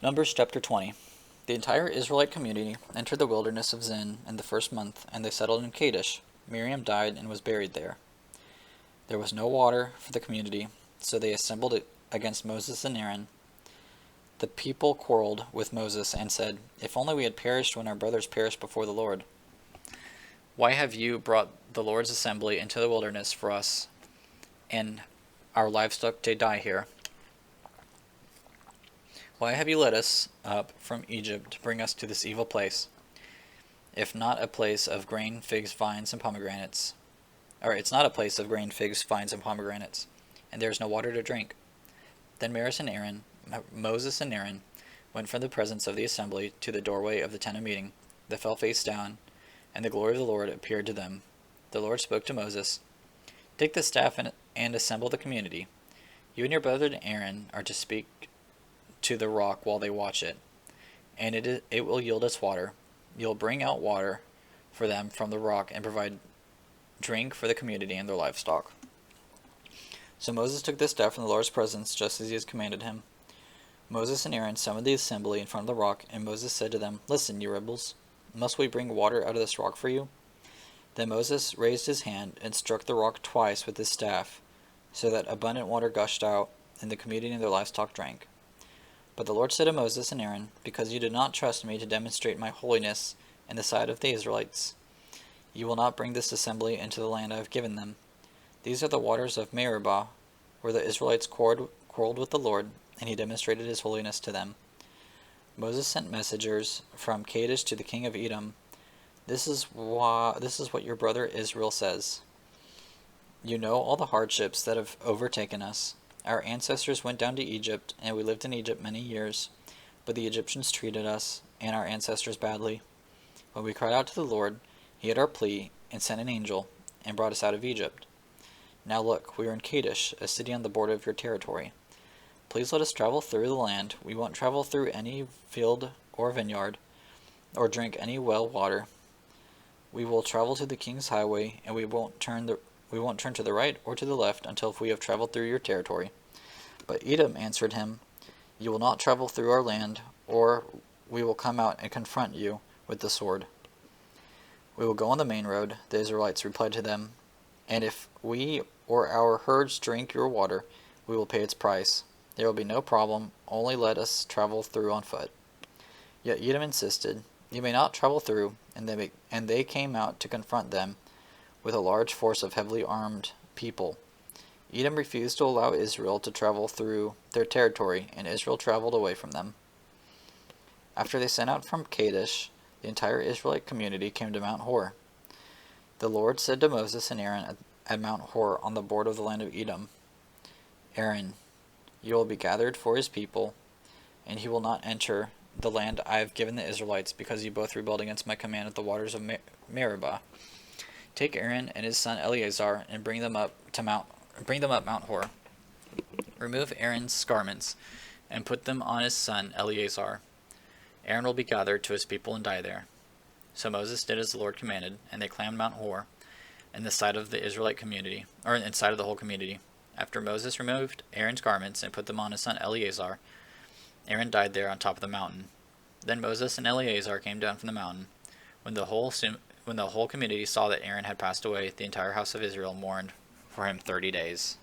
Numbers chapter 20. The entire Israelite community entered the wilderness of Zin in the first month, and they settled in Kadesh. Miriam died and was buried there. There was no water for the community, so they assembled it against Moses and Aaron. The people quarreled with Moses and said, "If only we had perished when our brothers perished before the Lord. Why have you brought the Lord's assembly into the wilderness for us, and our livestock to die here? Why have you led us up from Egypt to bring us to this evil place, if not a place of grain, figs, vines, and pomegranates? Or it's not a place of grain, figs, vines, and pomegranates, and there is no water to drink." Then Moses and Aaron went from the presence of the assembly to the doorway of the tent of meeting. They fell face down, and the glory of the Lord appeared to them. The Lord spoke to Moses, "Take the staff and assemble the community. You and your brother Aaron are to speak to the rock while they watch it, and it will yield its water. You'll bring out water for them from the rock and provide drink for the community and their livestock." So Moses took the staff from the Lord's presence, just as he had commanded him. Moses and Aaron summoned the assembly in front of the rock, and Moses said to them, "Listen, you rebels, must we bring water out of this rock for you?" Then Moses raised his hand and struck the rock twice with his staff, so that abundant water gushed out, and the community and their livestock drank. But the Lord said to Moses and Aaron, "Because you did not trust me to demonstrate my holiness in the sight of the Israelites, you will not bring this assembly into the land I have given them. These are the waters of Meribah, where the Israelites quarreled with the Lord, and he demonstrated his holiness to them." Moses sent messengers from Kadesh to the king of Edom. This is what your brother Israel says. "You know all the hardships that have overtaken us. Our ancestors went down to Egypt, and we lived in Egypt many years, but the Egyptians treated us and our ancestors badly. When we cried out to the Lord, he heard our plea and sent an angel and brought us out of Egypt. Now look, we are in Kadesh, a city on the border of your territory. Please let us travel through the land. We won't travel through any field or vineyard, or drink any well water. We will travel to the king's highway, and we won't turn to the right or to the left until we have traveled through your territory." But Edom answered him, "You will not travel through our land, or we will come out and confront you with the sword." "We will go on the main road," the Israelites replied to them, "and if we or our herds drink your water, we will pay its price. There will be no problem, only let us travel through on foot." Yet Edom insisted, "You may not travel through," and they came out to confront them with a large force of heavily armed people. Edom refused to allow Israel to travel through their territory, and Israel traveled away from them. After they set out from Kadesh, the entire Israelite community came to Mount Hor. The Lord said to Moses and Aaron at Mount Hor on the border of the land of Edom, "Aaron, you will be gathered for his people, and he will not enter the land I have given the Israelites, because you both rebelled against my command at the waters of Meribah. Take Aaron and his son Eleazar and bring them up Mount Hor. Remove Aaron's garments and put them on his son Eleazar. Aaron will be gathered to his people and die there." So Moses did as the Lord commanded, and they climbed Mount Hor in the sight of the Israelite community, or in sight of the whole community. After Moses removed Aaron's garments and put them on his son Eleazar, Aaron died there on top of the mountain. Then Moses and Eleazar came down from the mountain. When the whole community saw that Aaron had passed away, the entire house of Israel mourned for him 30 days.